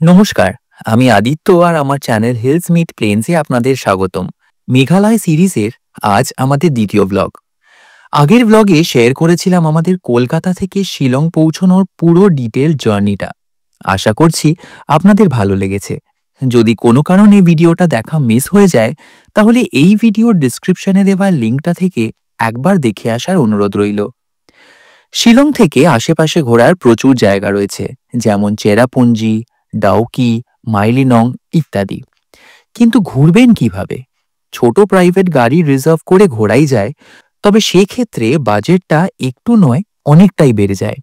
নমস্কার, আমি আদিত্য আর আমার চ্যানেল হিলস মিট প্লেন্সে আপনাদের স্বাগতম। মেঘালয় সিরিজের আজ আমাদের দ্বিতীয় ব্লগ। আগের ব্লগে শেয়ার করেছিলাম আমাদের কলকাতা থেকে শিলং পৌঁছানোর পুরো ডিটেল জার্নিটা। আশা করছি আপনাদের ভালো লেগেছে। যদি কোনো কারণে ভিডিওটা দেখা মিস হয়ে যায়, তাহলে এই ভিডিওর ডিসক্রিপশনে দেওয়া লিঙ্কটা থেকে একবার দেখে আসার অনুরোধ রইল। শিলং থেকে আশেপাশে ঘোরার প্রচুর জায়গা রয়েছে, যেমন চেরাপুঞ্জি, ডাউকি, মাইলিনং ইত্যাদি। কিন্তু ঘুরবেন কিভাবে? ছোট প্রাইভেট গাড়ি রিজার্ভ করে ঘোরাই যায়, তবে সেক্ষেত্রে বাজেটটা একটু নয় অনেকটাই বেড়ে যায়।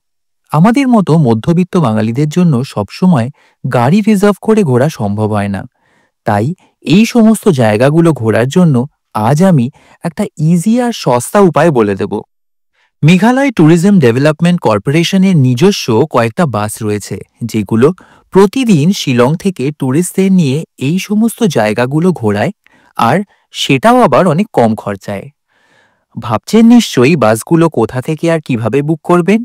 আমাদের মতো মধ্যবিত্ত বাঙালিদের জন্য সবসময় গাড়ি রিজার্ভ করে ঘোরা সম্ভব হয় না। তাই এই সমস্ত জায়গাগুলো ঘোরার জন্য আজ আমি একটা ইজি আর সস্তা উপায় বলে দেব। মেঘালয় ট্যুরিজম ডেভেলপমেন্ট কর্পোরেশনের নিজস্ব কয়েকটা বাস রয়েছে, যেগুলো প্রতিদিন শিলং থেকে ট্যুরিস্টদের নিয়ে এই সমস্ত জায়গাগুলো ঘোরায়, আর সেটাও আবার অনেক কম খরচায়। ভাবছেন নিশ্চয়ই বাসগুলো কোথা থেকে আর কিভাবে বুক করবেন?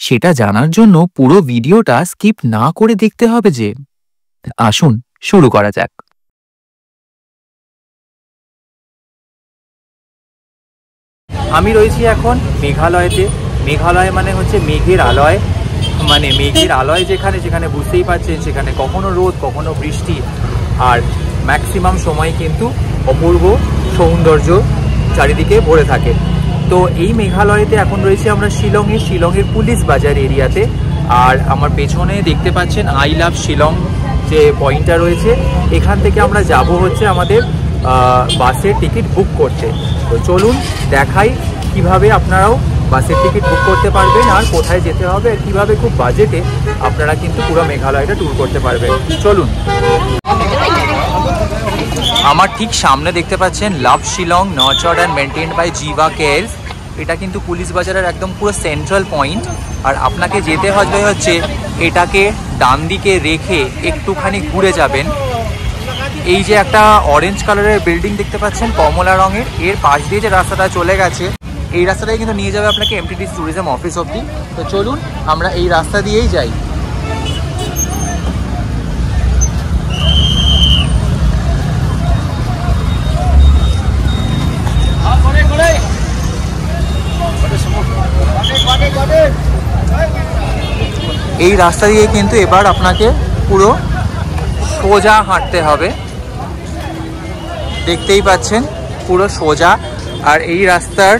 সেটা জানার জন্য পুরো ভিডিওটা স্কিপ না করে দেখতে হবে যে। আসুন শুরু করা যাক। আমি রয়েছি এখন মেঘালয়তে। মেঘালয় মানে হচ্ছে মেঘের আলয়, মানে মেঘের আলয় যেখানে যেখানে বুঝতেই পারছেন সেখানে কখনো রোদ কখনো বৃষ্টি, আর ম্যাক্সিমাম সময় কিন্তু অপূর্ব সৌন্দর্য চারিদিকে ভরে থাকে। তো এই মেঘালয়তে এখন রয়েছে আমরা শিলংয়ের পুলিশ বাজার এরিয়াতে। আর আমার পেছনে দেখতে পাচ্ছেন আই লাভ শিলং যে পয়েন্টটা রয়েছে, এখান থেকে আমরা যাব হচ্ছে আমাদের বাসের টিকিট বুক করতে। তো চলুন দেখাই কিভাবে আপনারাও বাসের টিকিট বুক করতে পারবেন আর কোথায় যেতে হবে আর কীভাবে খুব বাজেটে আপনারা কিন্তু পুরো মেঘালয়টা ট্যুর করতে পারবেন। চলুন। আমার ঠিক সামনে দেখতে পাচ্ছেন love Shillong nurtured and maintained by Jiva Cares. এটা কিন্তু পুলিশ বাজারের একদম পুরো সেন্ট্রাল পয়েন্ট। আর আপনাকে যেতে হবে হচ্ছে এটাকে ডান দিকে রেখে একটুখানি ঘুরে যাবেন। এই যে একটা অরেঞ্জ কালারের বিল্ডিং দেখতে পাচ্ছেন কমলা রঙের, এর পাশ দিয়ে যে রাস্তাটা চলে গেছে এই রাস্তাটাই কিন্তু নিয়ে যাবে আপনাকে এমটিডিসি ট্যুরিজম অফিস অবধি। তো চলুন আমরা এই রাস্তা দিয়েই যাই। এই রাস্তা দিয়ে কিন্তু এবার আপনাকে পুরো সোজা হাঁটতে হবে, দেখতেই পাচ্ছেন পুরো সোজা। আর এই রাস্তার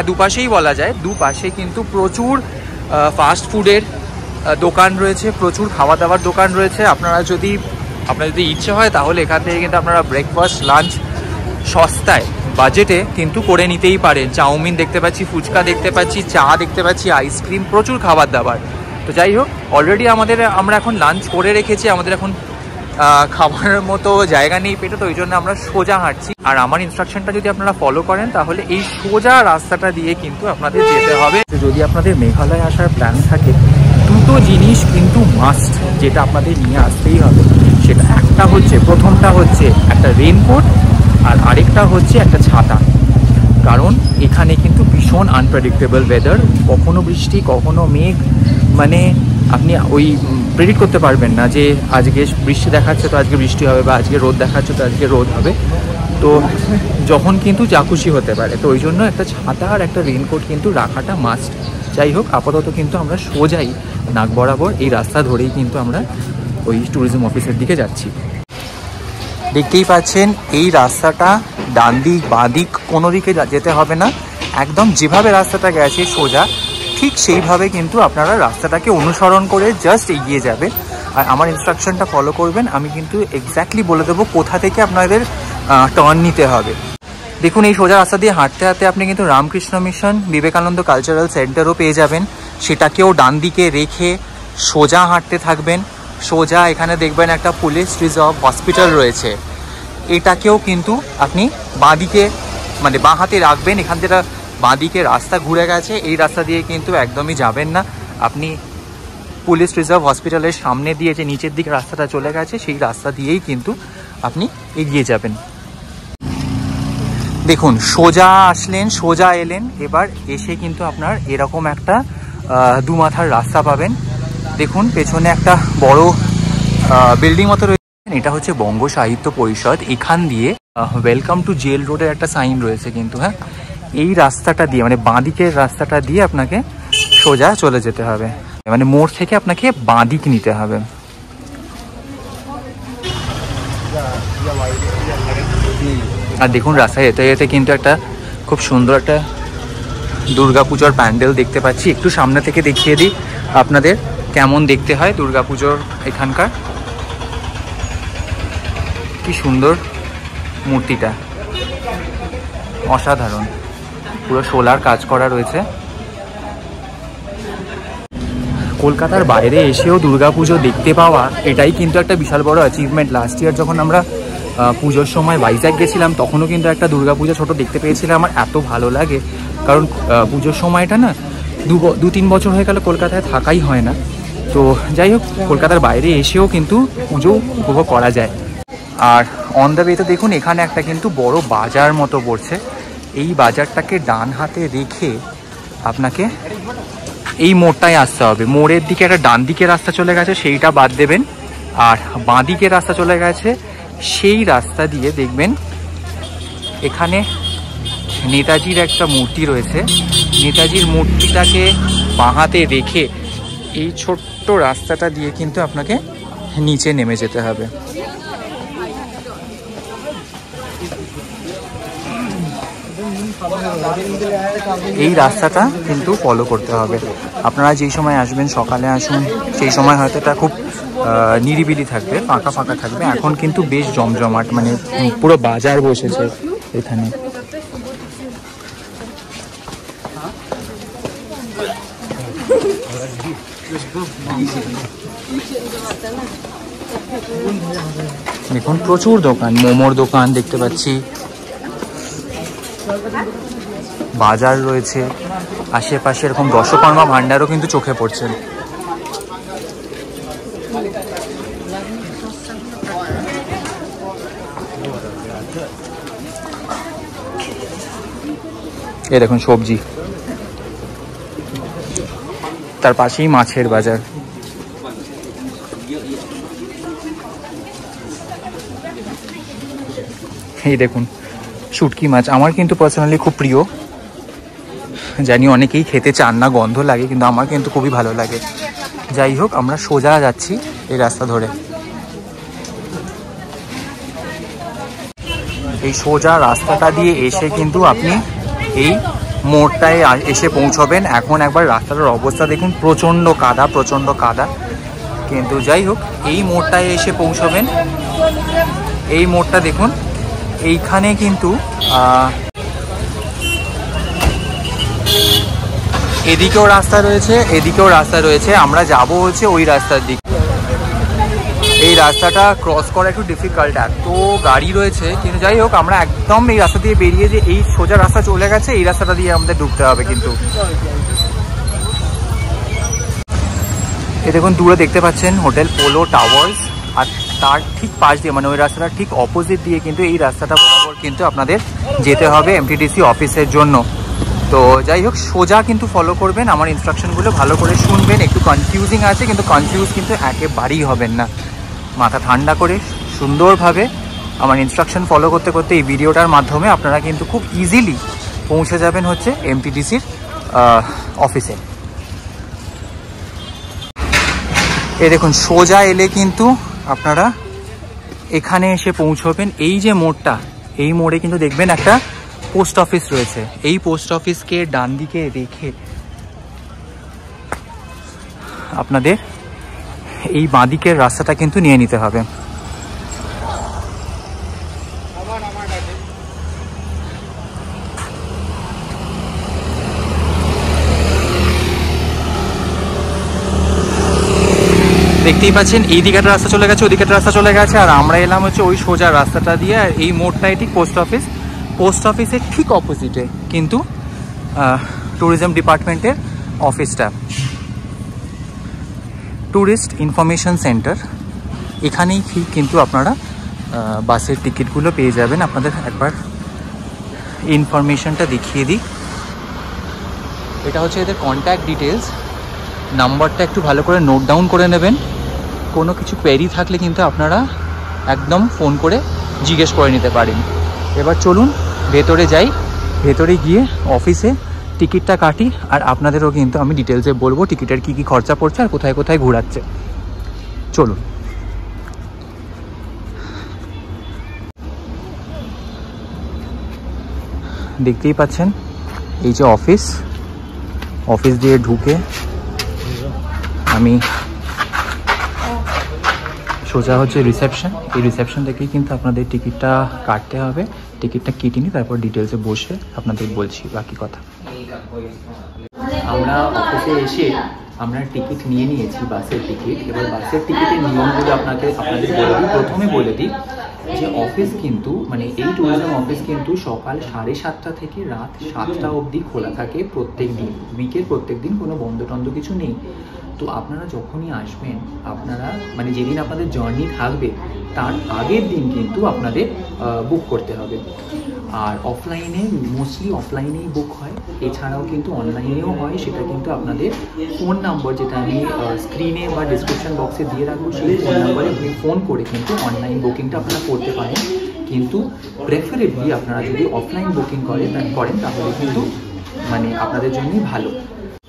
দুপাশেই বলা যায়, দুপাশে কিন্তু প্রচুর ফাস্ট ফুডের দোকান রয়েছে, প্রচুর খাওয়া দাওয়ার দোকান রয়েছে। আপনার যদি ইচ্ছে হয় তাহলে এখান থেকে কিন্তু আপনারা ব্রেকফাস্ট লাঞ্চ সস্তায় বাজেটে কিন্তু করে নিতেই পারেন। চাউমিন দেখতে পাচ্ছি, ফুচকা দেখতে পাচ্ছি, চা দেখতে পাচ্ছি, আইসক্রিম, প্রচুর খাবার দাবার। তো যাই হোক, অলরেডি আমরা এখন লাঞ্চ করে রেখেছি, আমাদের এখন খাবারের মতো জায়গা নেই পেটে, তো ওই জন্য আমরা সোজা হাঁটছি। আর আমার ইনস্ট্রাকশনটা যদি আপনারা ফলো করেন তাহলে এই সোজা রাস্তাটা দিয়ে কিন্তু আপনাদের যেতে হবে। যদি আপনাদের মেঘালয় আসার প্ল্যান থাকে, দুটো জিনিস কিন্তু মাস্ট, যেটা আপনাদের নিয়ে আসতেই হবে। সেটা প্রথমটা হচ্ছে একটা রেইনকোট, আর আরেকটা হচ্ছে একটা ছাতা। কারণ এখানে কিন্তু ভীষণ আনপ্রেডিক্টেবল ওয়েদার, কখনো বৃষ্টি কখনো মেঘ, মানে আপনি ওই প্রেডিক্ট করতে পারবেন না যে আজকে বৃষ্টি দেখাচ্ছে তো আজকে বৃষ্টি হবে, বা আজকে রোদ দেখাচ্ছে তো আজকে রোদ হবে। তো যখন কিন্তু যা খুশি হতে পারে, তো ওই জন্য একটা ছাতা আর একটা রেইনকোট কিন্তু রাখাটা মাস্ট। যাই হোক, আপাতত কিন্তু আমরা সোজাই নাক বরাবর এই রাস্তা ধরেই কিন্তু আমরা ওই ট্যুরিজম অফিসের দিকে যাচ্ছি। দেখতেই পাচ্ছেন এই রাস্তাটা ডান দিক বাঁ দিক কোনো দিকে যেতে হবে না, একদম যেভাবে রাস্তাটা গেছে সোজা ঠিক সেইভাবে কিন্তু আপনারা রাস্তাটাকে অনুসরণ করে জাস্ট এগিয়ে যাবেন। আর আমার ইনস্ট্রাকশনটা ফলো করবেন, আমি কিন্তু এক্স্যাক্টলি বলে দেবো কোথা থেকে আপনাদের টার্ন নিতে হবে। দেখুন এই সোজা রাস্তা দিয়ে হাঁটতে হাঁটতে আপনি কিন্তু রামকৃষ্ণ মিশন বিবেকানন্দ কালচারাল সেন্টারও পেয়ে যাবেন। সেটাকেও ডান দিকে রেখে সোজা হাঁটতে থাকবেন। সোজা এখানে দেখবেন একটা পুলিশ রিজার্ভ হসপিটাল রয়েছে, এটাকেও কিন্তু আপনি বাঁদিকে মানে বাঁ হাতে রাখবেন। এখান থেকে বাঁদিকে রাস্তা ঘুরে গেছে, এই রাস্তা দিয়ে কিন্তু একদমই যাবেন না। আপনি পুলিশ রিজার্ভ হসপিটালের সামনে দিয়ে যে নিচের দিকে রাস্তাটা চলে গেছে সেই রাস্তা দিয়েই কিন্তু আপনি এগিয়ে যাবেন। দেখুন সোজা আসলেন, সোজা এলেন, এবার এসে কিন্তু আপনার এরকম একটা দুমাথার রাস্তা পাবেন। দেখুন পেছনে একটা বড় বিল্ডিং মতো রয়েছে, এটা হচ্ছে বঙ্গ সাহিত্য পরিষদ। এখান দিয়ে ওয়েলকাম টু জেল রোডের একটা সাইন রয়েছে কিন্তু। হ্যাঁ, এই রাস্তাটা দিয়ে মানে বাঁদিকের রাস্তাটা দিয়ে আপনাকে সোজা চলে যেতে হবে, মানে মোড় থেকে আপনাকে বাঁদিক নিতে হবে। আর দেখুন রাস্তায় যেতে যেতে কিন্তু একটা খুব সুন্দর একটা দুর্গাপুজোর প্যান্ডেল দেখতে পাচ্ছি। একটু সামনে থেকে দেখিয়ে দিই আপনাদের কেমন দেখতে হয় দুর্গাপুজোর এখানকার। কি সুন্দর মূর্তিটা, অসাধারণ, পুরো সোলার কাজ করা রয়েছে। কলকাতার বাইরে এসেও দুর্গাপুজো দেখতে পাওয়া এটাই কিন্তু একটা বিশাল বড় অ্যাচিভমেন্ট। লাস্ট ইয়ার যখন আমরা পুজোর সময় ভাইজ্যাগ গেছিলাম তখনও কিন্তু একটা দুর্গাপুজো ছোট দেখতে পেয়েছিলাম। আমার এত ভালো লাগে, কারণ পুজোর সময়টা না 2-3 বছর হয়ে গেল কলকাতায় থাকাই হয় না। তো যাই হোক, কলকাতার বাইরে এসেও কিন্তু পুজো উপভোগ করা যায়। আর অন দ্য ওয়েতে দেখুন এখানে একটা কিন্তু বড় বাজার মতো পড়ছে। এই বাজারটাকে ডান হাতে রেখে আপনাকে এই মোড়টায় আসতে হবে। মোড়ের দিকে একটা ডান দিকে রাস্তা চলে গেছে, সেইটা বাদ দেবেন। আর বাঁ দিকে রাস্তা চলে গেছে, সেই রাস্তা দিয়ে দেখবেন এখানে নেতাজির একটা মূর্তি রয়েছে। নেতাজির মূর্তিটাকে বাঁ হাতে রেখে এই ছোট্ট রাস্তাটা দিয়ে কিন্তু আপনাকে নিচে নেমে যেতে হবে। এই রাস্তাটা কিন্তু ফলো করতে হবে। আপনারা যেই সময় আসবেন, সকালে আসুন, সেই সময় হয়তো এটা খুব নিরিবিলি থাকবে, ফাঁকা ফাঁকা থাকবে। এখন কিন্তু বেশ জমজমাট, মানে পুরো বাজার বসেছে এখানে। দেখুন প্রচুর দোকান, মোমোর দোকান দেখতে পাচ্ছি, বাজার রয়েছে আশেপাশে, এরকম দশকর্মা ভান্ডারও কিন্তু চোখে পড়ছে। এই দেখুন সবজি, তার পাশেই মাছের বাজার। এই দেখুন শুটকি মাছ, আমার কিন্তু পার্সোনালি খুব প্রিয়। জানি অনেকেই খেতে চান না, গন্ধ লাগে, কিন্তু আমার কিন্তু খুবই ভালো লাগে। যাই হোক, আমরা সোজা যাচ্ছি এই রাস্তা ধরে। এই সোজা রাস্তাটা দিয়ে এসে কিন্তু আপনি এই মোড়টায় এসে পৌঁছবেন। এখন একবার রাস্তাটার অবস্থা দেখুন, প্রচণ্ড কাদা, প্রচণ্ড কাদা। কিন্তু যাই হোক, এই মোড়টায় এসে পৌঁছবেন। এই মোড়টা দেখুন, এইখানে কিন্তু এদিকেও রাস্তা রয়েছে, এদিকেও রাস্তা রয়েছে। আমরা যাব হচ্ছে ওই রাস্তার দিকে। এই রাস্তাটা ক্রস করা একটু ডিফিকাল্ট, এত গাড়ি রয়েছে। কিন্তু যাই হোক, আমরা একদম এই রাস্তা দিয়ে বেরিয়ে যে এই সোজা রাস্তা চলে গেছে, এই রাস্তাটা দিয়ে আমাদের ঢুকতে হবে। কিন্তু এই দেখুন দূরে দেখতে পাচ্ছেন হোটেল পোলো টাওয়ার্স, আর তার ঠিক পাশ দিয়ে, মানে ওই রাস্তাটার ঠিক অপোজিট দিয়ে কিন্তু এই রাস্তাটা বরাবর কিন্তু আপনাদের যেতে হবে এমটিডিসি অফিসের জন্য। তো যাই হোক, সোজা কিন্তু ফলো করবেন, আমার ইনস্ট্রাকশনগুলো ভালো করে শুনবেন। একটু কনফিউজিং আছে, কিন্তু কনফিউজ কিন্তু একেবারেই হবেন না। মাথা ঠান্ডা করে সুন্দরভাবে আমার ইনস্ট্রাকশন ফলো করতে করতে এই ভিডিওটার মাধ্যমে আপনারা কিন্তু খুব ইজিলি পৌঁছে যাবেন হচ্ছে এমটিডিসির অফিসে। এই দেখুন সোজা এলে কিন্তু আপনারা এখানে এসে পৌঁছবেন। এই যে মোড়টা, এই মোড়ে কিন্তু দেখবেন একটা পোস্ট অফিস রয়েছে। এই পোস্ট অফিসকে ডান দিকে রেখে আপনাদের এই বাঁদিকের রাস্তাটা কিন্তু নিয়ে নিতে হবে। দেখতেই পাচ্ছেন এই দিকের রাস্তা চলে গেছে, ওদিকের রাস্তা চলে গেছে, আর আমরা এলাম হচ্ছে ওই সোজা রাস্তাটা দিয়ে। আর এই মোড়টাই ঠিক পোস্ট অফিস। পোস্ট অফিসের ঠিক অপোজিটে কিন্তু ট্যুরিজম ডিপার্টমেন্টের অফিসটা, ট্যুরিস্ট ইনফরমেশন সেন্টার। এখানেই ঠিক কিন্তু আপনারা বাসের টিকিটগুলো পেয়ে যাবেন। আপনাদের একবার ইনফরমেশনটা দেখিয়ে দিই। এটা হচ্ছে এদের কন্ট্যাক্ট ডিটেলস। নাম্বারটা একটু ভালো করে নোট ডাউন করে নেবেন। কোনো কিছু কোয়েরি থাকলে কিন্তু আপনারা একদম ফোন করে জিজ্ঞেস করে নিতে পারেন। এবার চলুন ভেতরে যাই, ভেতরে গিয়ে অফিসে টিকিটটা কাটি, আর আপনাদেরও কিন্তু আমি ডিটেলসে বলবো টিকিটের কী কী খরচা পড়ছে আর কোথায় কোথায় ঘোরাচ্ছে। চলুন। দেখতেই পাচ্ছেন এই যে অফিস দিয়ে ঢুকে আমি সোজা হচ্ছে রিসেপশন। এই রিসেপশন থেকেই কিন্তু আপনাদের টিকিটটা কাটতে হবে। টিকিটটা কেটে নিই, তারপর ডিটেলসে বসে আপনাদের বলছি বাকি কথা। আমরা অফিসে এসে আমরা টিকিট নিয়ে নিয়েছি, বাসের টিকিট। এবার বাসের টিকিটের নিয়মগুলো আপনাদের বলে দিই। প্রথমে বলে দিই যে অফিস কিন্তু মানে এই ট্যুরিজম অফিস কিন্তু সকাল 7:30 থেকে রাত 7টা অবধি খোলা থাকে প্রত্যেক দিন, উইকের প্রত্যেক দিন, কোনো বন্ধ টন্ধ কিছু নেই। তো আপনারা যখনই আসবেন, আপনারা মানে যেদিন আপনাদের জার্নি থাকবে তার আগের দিন কিন্তু আপনাদের বুক করতে হবে। আর অফলাইনে মোস্টলি অফলাইনেই বুক হয়, এছাড়াও কিন্তু অনলাইনেও হয়। সেটা কিন্তু আপনাদের ফোন নাম্বার, যেটা আমি স্ক্রিনে বা ডিসক্রিপশন বক্সে দিয়ে রাখবো, সেই ফোন নাম্বারে আপনি ফোন করে কিন্তু অনলাইন বুকিংটা আপনারা করতে পারেন। কিন্তু প্রেফারেবলি আপনারা যদি অফলাইন বুকিং করেন তাহলে কিন্তু মানে আপনাদের জন্যই ভালো।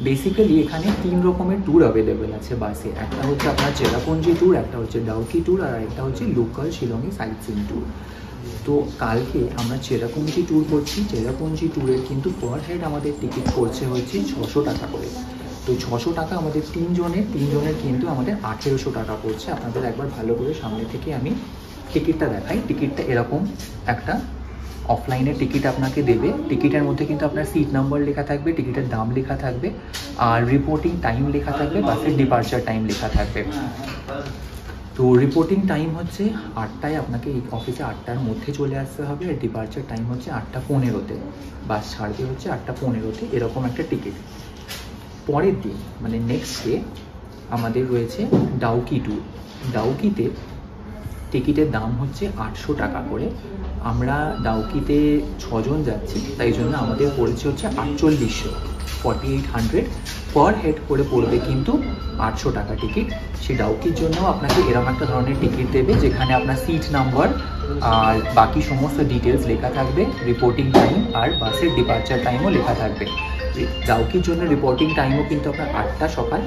বেসিক্যালি এখানে 3 রকমের ট্যুর অ্যাভেলেবেল আছে বাসে। একটা হচ্ছে আপনার চেরাপুঞ্জি ট্যুর, একটা হচ্ছে ডাউকি ট্যুর, আর একটা হচ্ছে লোকাল শিলংয়ে সাইট সিইং ট্যুর। তো কালকে আমরা চেরাপুঞ্জি ট্যুর করছি। চেরাপুঞ্জি ট্যুরের কিন্তু পার হেড আমাদের টিকিট পড়ছে হচ্ছে 600 টাকা করে। তো 600 টাকা আমাদের তিনজনের কিন্তু আমাদের 1800 টাকা পড়ছে। আপনাদের একবার ভালো করে সামনে থেকে আমি টিকিটটা দেখাই। টিকিটটা এরকম একটা অফলাইনের টিকিট আপনাকে দেবে। টিকিটের মধ্যে কিন্তু আপনার সিট নাম্বার লেখা থাকবে, টিকিটের দাম লেখা থাকবে, আর রিপোর্টিং টাইম লেখা থাকবে, বাসের ডিপার্চার টাইম লেখা থাকবে। তো রিপোর্টিং টাইম হচ্ছে 8টায়, আপনাকে এই অফিসে 8টার মধ্যে চলে আসতে হবে। আর ডিপার্চার টাইম হচ্ছে 8:15-তে, বাস ছাড়বে হচ্ছে 8:15-তে। এরকম একটা টিকিট। পরের দিন মানে নেক্সট ডে আমাদের রয়েছে ডাউকি ট্যুর। ডাউকিতে টিকিটের দাম হচ্ছে 800 টাকা করে। আমরা ডাউকিতে 6 জন যাচ্ছি, তাই জন্য আমাদের পড়েছে হচ্ছে 4800 পার হেড করে পড়বে কিন্তু 800 টাকা টিকিট। সেই ডাউকির জন্য আপনাকে এরকম একটা ধরনের টিকিট দেবে, যেখানে আপনার সিট নাম্বার আর বাকি সমস্ত ডিটেলস লেখা থাকবে, রিপোর্টিং টাইম আর বাসের ডিপার্চার টাইমও লেখা থাকবে। ডাউকির জন্য রিপোর্টিং টাইমও কিন্তু আপনার 8টা সকাল,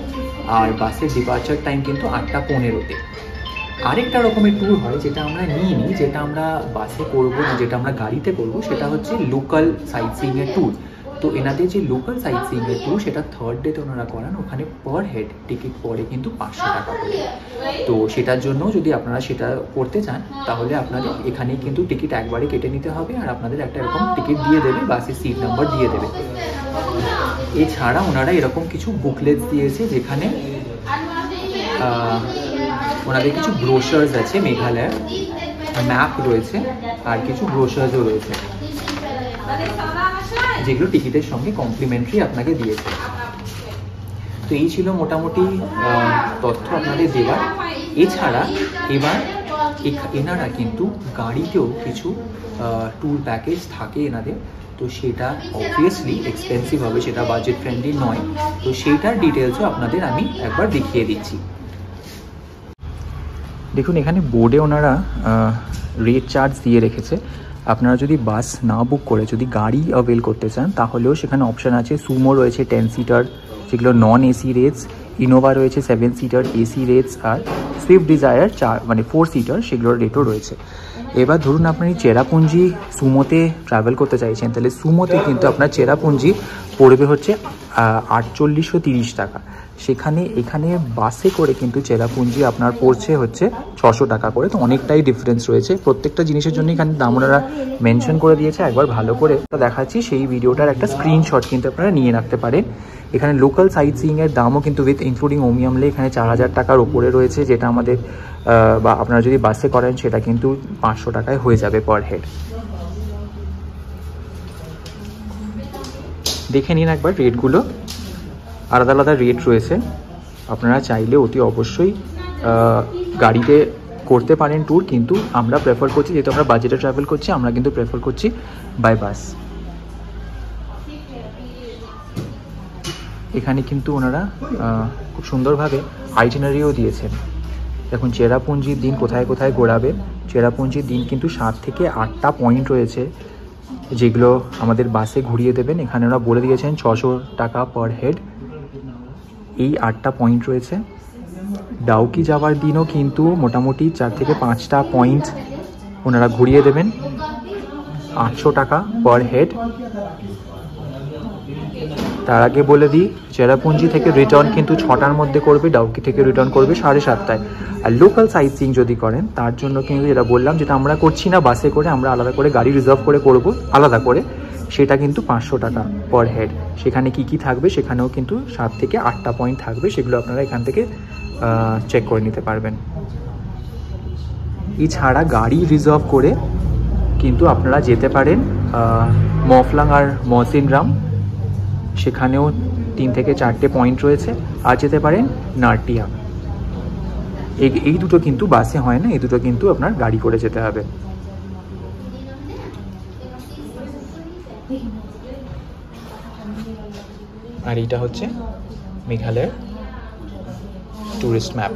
আর বাসের ডিপার্চার টাইম কিন্তু 8:15-তে। আরেকটা রকমের ট্যুর হয় যেটা আমরা নিই, যেটা আমরা বাসে করবো না, যেটা আমরা গাড়িতে করবো, সেটা হচ্ছে লোকাল সাইট সিইংয়ের ট্যুর। তো এনাদের যে লোকাল সাইট সিইংয়ের ট্যুর সেটা 3rd ডেতে ওনারা করান। ওখানে পার হেড টিকিট পড়ে কিন্তু 500 টাকা করে। তো সেটার জন্য যদি আপনারা সেটা করতে চান তাহলে আপনাদের এখানে কিন্তু টিকিট একবারে কেটে নিতে হবে, আর আপনাদের একটা এরকম টিকিট দিয়ে দেবে, বাসের সিট নাম্বার দিয়ে দেবে। এছাড়া ওনারা এরকম কিছু বুকলেটস দিয়েছে, যেখানে ওনাদের কিছু ব্রোশার্স আছে, মেঘালয়ের ম্যাপ রয়েছে, আর কিছু ব্রোশার্সও রয়েছে, যেগুলো টিকিটের সঙ্গে কমপ্লিমেন্টারি আপনাকে দিয়েছে। তো এই ছিল মোটামুটি তথ্য আপনাদের দেওয়ার। এছাড়া এবার এনারা কিন্তু গাড়িতেও কিছু ট্যুর প্যাকেজ থাকে এনাদের। তো সেটা অবভিয়াসলি এক্সপেন্সিভ হবে, সেটা বাজেট ফ্রেন্ডলি নয়। তো সেইটার ডিটেলসও আপনাদের আমি একবার দেখিয়ে দিচ্ছি। দেখুন এখানে বোর্ডে ওনারা রেট চার্জ দিয়ে রেখেছে। আপনারা যদি বাস না বুক করে যদি গাড়ি অ্যাভেল করতে চান তাহলেও সেখানে অপশান আছে। সুমো রয়েছে 10 সিটার, যেগুলো নন এসি রেটস। ইনোভা রয়েছে 7 সিটার এসি রেটস, আর সুইফট ডিজায়ার 4 সিটার, সেগুলোর রেটও রয়েছে। এবার ধরুন আপনি চেরাপুঞ্জি সুমোতে ট্রাভেল করতে চাইছেন, তাহলে সুমোতে কিন্তু আপনার চেরাপুঞ্জি পড়বে হচ্ছে 4830 টাকা। এখানে বাসে করে কিন্তু চেরাপুঞ্জি আপনার পড়ছে হচ্ছে 600 টাকা করে। তো অনেকটাই ডিফারেন্স রয়েছে। প্রত্যেকটা জিনিসের জন্য এখানে দাম ওনারা মেনশন করে দিয়েছে। একবার ভালো করে দেখাচ্ছি, সেই ভিডিওটার একটা স্ক্রিনশট কিন্তু আপনারা নিয়ে রাখতে পারেন। এখানে লোকাল সাইট সিইংয়ের দামও কিন্তু উইথ ইনক্লুডিং ওমিয়ামলে এখানে 4000 টাকার ওপরে রয়েছে, যেটা আমাদের বা আপনারা যদি বাসে করেন সেটা কিন্তু 500 টাকায় হয়ে যাবে পার হেড। দেখে নিন একবার রেটগুলো, আলাদা আলাদা রেট রয়েছে। আপনারা চাইলে অতি অবশ্যই গাড়িতে করতে পারেন ট্যুর, কিন্তু আমরা প্রেফার করছি, যেহেতু আমরা বাজেটে ট্রাভেল করছি, আমরা কিন্তু প্রেফার করছি বাই বাস। এখানে কিন্তু ওনারা খুব সুন্দরভাবে আইটিনারিও দিয়েছেন। দেখুন চেরাপুঞ্জির দিন কোথায় কোথায় ঘোরাবে। চেরাপুঞ্জির দিন কিন্তু 7 থেকে 8টা পয়েন্ট রয়েছে যেগুলো আমাদের বাসে ঘুরিয়ে দেবেন। এখানে ওরা বলে দিয়েছেন 600 টাকা পার হেড। এই 8টা পয়েন্ট রয়েছে। ডাউকি যাওয়ার দিনও কিন্তু মোটামুটি 4 থেকে 5টা পয়েন্ট ওনারা ঘুরিয়ে দেবেন, 800 টাকা পার হেড। তার আগে বলে দিই, চেরাপুঞ্জি থেকে রিটার্ন কিন্তু 6টার মধ্যে করবে, ডাউকি থেকে রিটার্ন করবে 7:30টায়। আর লোকাল সাইট সিইং যদি করেন তার জন্য কিন্তু যেটা বললাম, যেটা আমরা করছি না বাসে করে, আমরা আলাদা করে গাড়ি রিজার্ভ করে করব আলাদা করে, সেটা কিন্তু 500 টাকা পার হেড। সেখানে কি কি থাকবে, সেখানেও কিন্তু 7 থেকে 8টা পয়েন্ট থাকবে, সেগুলো আপনারা এখান থেকে চেক করে নিতে পারবেন। এছাড়া গাড়ি রিজার্ভ করে কিন্তু আপনারা যেতে পারেন মফলাং আর মসিনরাম, সেখানেও 3 থেকে 4টে পয়েন্ট রয়েছে। আর যেতে পারেন নারটিয়া। এই দুটো কিন্তু বাসে হয় না, এই দুটো কিন্তু আপনার গাড়ি করে যেতে হবে। আর এইটা হচ্ছে মেঘালয়ের ট্যুরিস্ট ম্যাপ।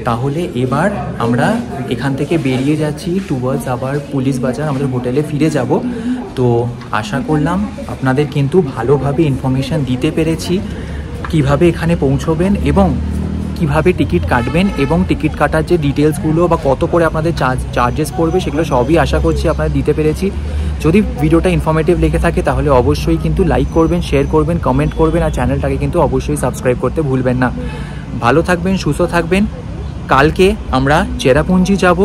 তাহলে এবার আমরা এখান থেকে বেরিয়ে যাচ্ছি টুয়ার্ডস আবার পুলিশ বাজার, আমাদের হোটেলে ফিরে যাব। তো আশা করলাম আপনাদের কিন্তু ভালোভাবে ইনফরমেশান দিতে পেরেছি, কিভাবে এখানে পৌঁছবেন এবং কিভাবে টিকিট কাটবেন, এবং টিকিট কাটার যে ডিটেলসগুলো বা কত করে আপনাদের চার্জেস পড়বে সেগুলো সবই আশা করছি আপনারা দিতে পেরেছি। যদি ভিডিওটা ইনফরমেটিভ লেগে থাকে তাহলে অবশ্যই কিন্তু লাইক করবেন, শেয়ার করবেন, কমেন্ট করবেন, আর চ্যানেলটাকে কিন্তু অবশ্যই সাবস্ক্রাইব করতে ভুলবেন না। ভালো থাকবেন, সুস্থ থাকবেন। কালকে আমরা চেরাপুঞ্জি যাব,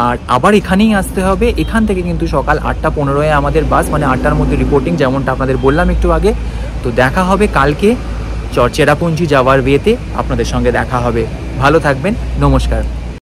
আর আবার এখানেই আসতে হবে। এখান থেকে কিন্তু সকাল 8:15 আমাদের বাস, মানে 8টার মধ্যে রিপোর্টিং, যেমনটা আপনাদের বললাম একটু আগে। তো দেখা হবে কালকে চেরাপুঞ্জি যাওয়ার ওয়েতে, আপনাদের সঙ্গে দেখা হবে। ভালো থাকবেন, নমস্কার।